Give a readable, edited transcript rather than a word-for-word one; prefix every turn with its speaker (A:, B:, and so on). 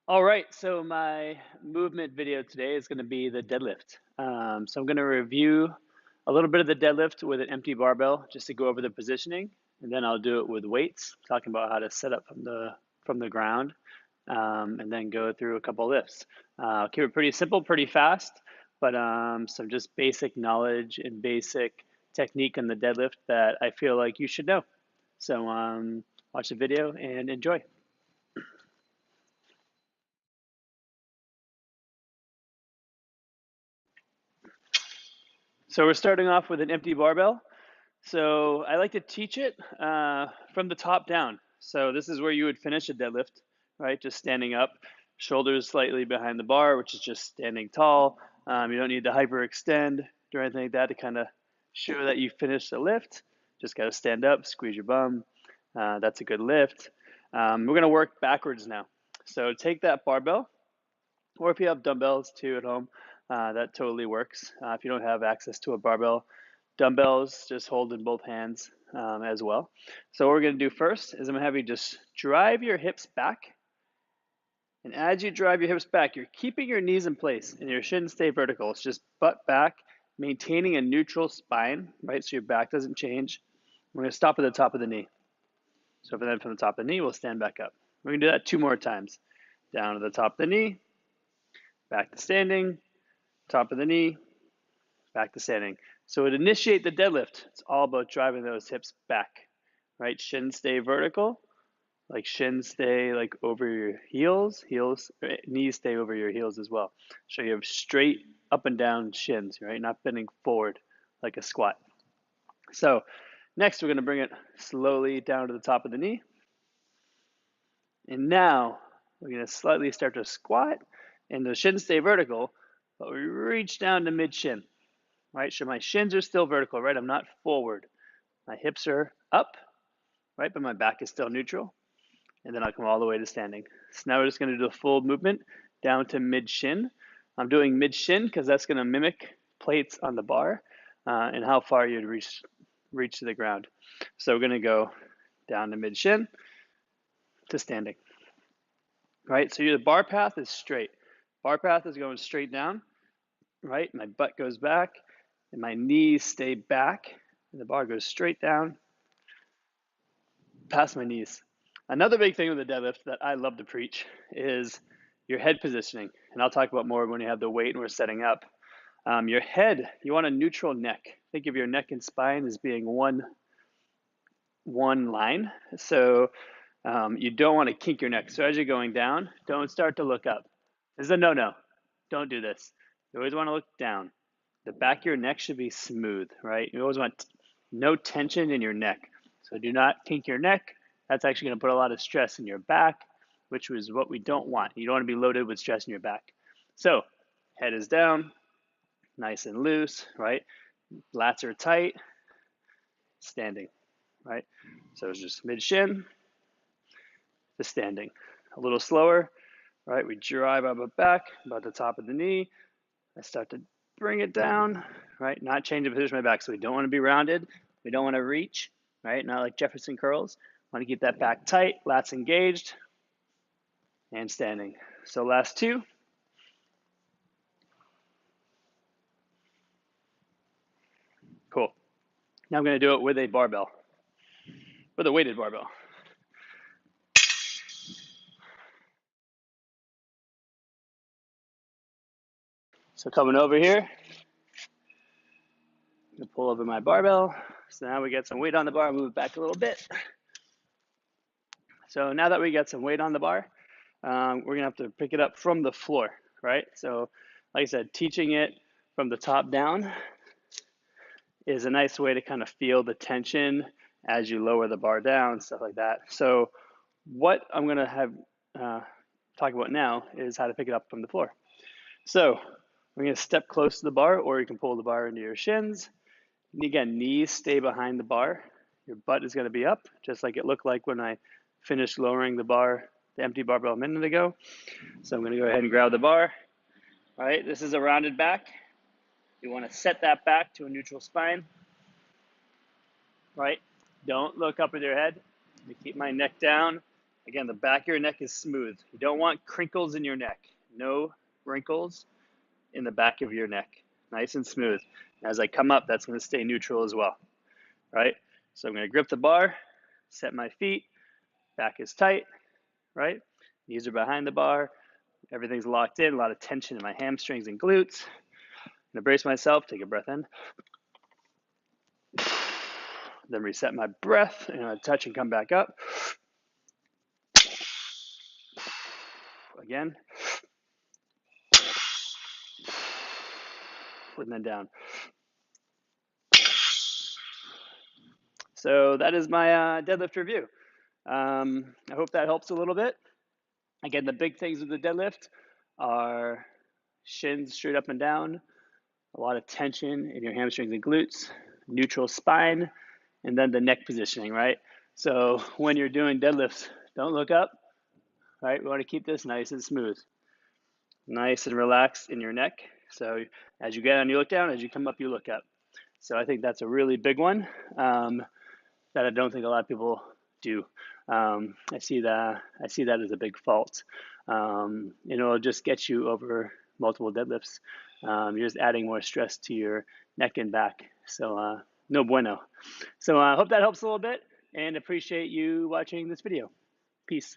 A: All right, so my movement video today is going to be the deadlift. So I'm going to review a little bit of the deadlift with an empty barbell just to go over the positioning, and then I'll do it with weights, talking about how to set up from the ground, and then go through a couple lifts. Keep it pretty simple, pretty fast, but some just basic knowledge and basic technique on the deadlift that I feel like you should know. So watch the video and enjoy. So we're starting off with an empty barbell. So I like to teach it from the top down. So this is where you would finish a deadlift, right? Just standing up, shoulders slightly behind the bar, which is just standing tall. You don't need to hyperextend or anything like that to kind of show that you finished the lift. Just got to stand up, squeeze your bum. That's a good lift. We're going to work backwards now. So take that barbell, or if you have dumbbells too at home, that totally works. If you don't have access to a barbell, dumbbells just hold in both hands as well. So what we're going to do first is I'm going to have you just drive your hips back. And as you drive your hips back, you're keeping your knees in place and your shins stay vertical. It's just butt back, maintaining a neutral spine, right? So your back doesn't change. We're going to stop at the top of the knee. So then from the top of the knee, we'll stand back up. We're going to do that 2 more times. Down to the top of the knee, back to standing, top of the knee, back to standing. So to initiate the deadlift, it's all about driving those hips back, right? Shins stay vertical, like shins stay like over your heels, knees stay over your heels as well. So you have straight up and down shins, right? Not bending forward like a squat. So next we're going to bring it slowly down to the top of the knee. And now we're going to slightly start to squat, and the shins stay vertical, but we reach down to mid shin, right? So my shins are still vertical, right? I'm not forward. My hips are up, right? But my back is still neutral. And then I'll come all the way to standing. So now we're just going to do the full movement down to mid shin. I'm doing mid shin because that's going to mimic plates on the bar and how far you'd reach to the ground. So we're going to go down to mid shin to standing, right? So the bar path is straight. Bar path is going straight down, right? My butt goes back and my knees stay back and the bar goes straight down past my knees. Another big thing with the deadlift that I love to preach is your head positioning. And I'll talk about more when you have the weight and we're setting up. Your head, you want a neutral neck. Think of your neck and spine as being one line. So you don't want to kink your neck. So as you're going down, don't start to look up. This is a no-no. Don't do this. You always want to look down. The back of your neck should be smooth, right? You always want no tension in your neck. So do not kink your neck. That's actually going to put a lot of stress in your back, which is what we don't want. You don't want to be loaded with stress in your back. So head is down, nice and loose, right? Lats are tight, standing, right? So it's just mid shin to standing. A little slower, right? We drive up and back, about the top of the knee. I start to bring it down, right? Not change the position of my back. So we don't want to be rounded. We don't want to reach, right? Not like Jefferson curls. Want to keep that back tight, lats engaged, and standing. So last 2. Cool. Now I'm going to do it with a barbell, with a weighted barbell. So coming over here, I'm going to pull over my barbell. So now we get some weight on the bar, move it back a little bit. So now that we got some weight on the bar, we're going to have to pick it up from the floor, right? So like I said, teaching it from the top down is a nice way to kind of feel the tension as you lower the bar down, stuff like that. So what I'm going to have talk about now is how to pick it up from the floor. So we're going to step close to the bar, or you can pull the bar into your shins. And again, knees stay behind the bar. Your butt is going to be up, just like it looked like when I finished lowering the bar, the empty barbell a minute ago. So I'm going to go ahead and grab the bar. All right, this is a rounded back. You want to set that back to a neutral spine, right? Don't look up with your head. Keep my neck down, Again, the back of your neck is smooth. You don't want crinkles in your neck. No wrinkles in the back of your neck. Nice and smooth. As I come up, that's going to stay neutral as well, right? So I'm going to grip the bar, set my feet, back is tight, right? Knees are behind the bar. Everything's locked in, a lot of tension in my hamstrings and glutes. I'm going to brace myself, take a breath in. Then reset my breath, and I touch and come back up. Again. And then down. So that is my deadlift review. I hope that helps a little bit. Again, the big things with the deadlift are shins straight up and down, a lot of tension in your hamstrings and glutes, neutral spine, and then the neck positioning, right? So when you're doing deadlifts, don't look up, right? We want to keep this nice and smooth, nice and relaxed in your neck. So as you get down, you look down. As you come up, you look up. So I think that's a really big one that I don't think a lot of people do. I see that as a big fault. It'll just get you over multiple deadlifts. You're just adding more stress to your neck and back. So no bueno. So I hope that helps a little bit, and appreciate you watching this video. Peace.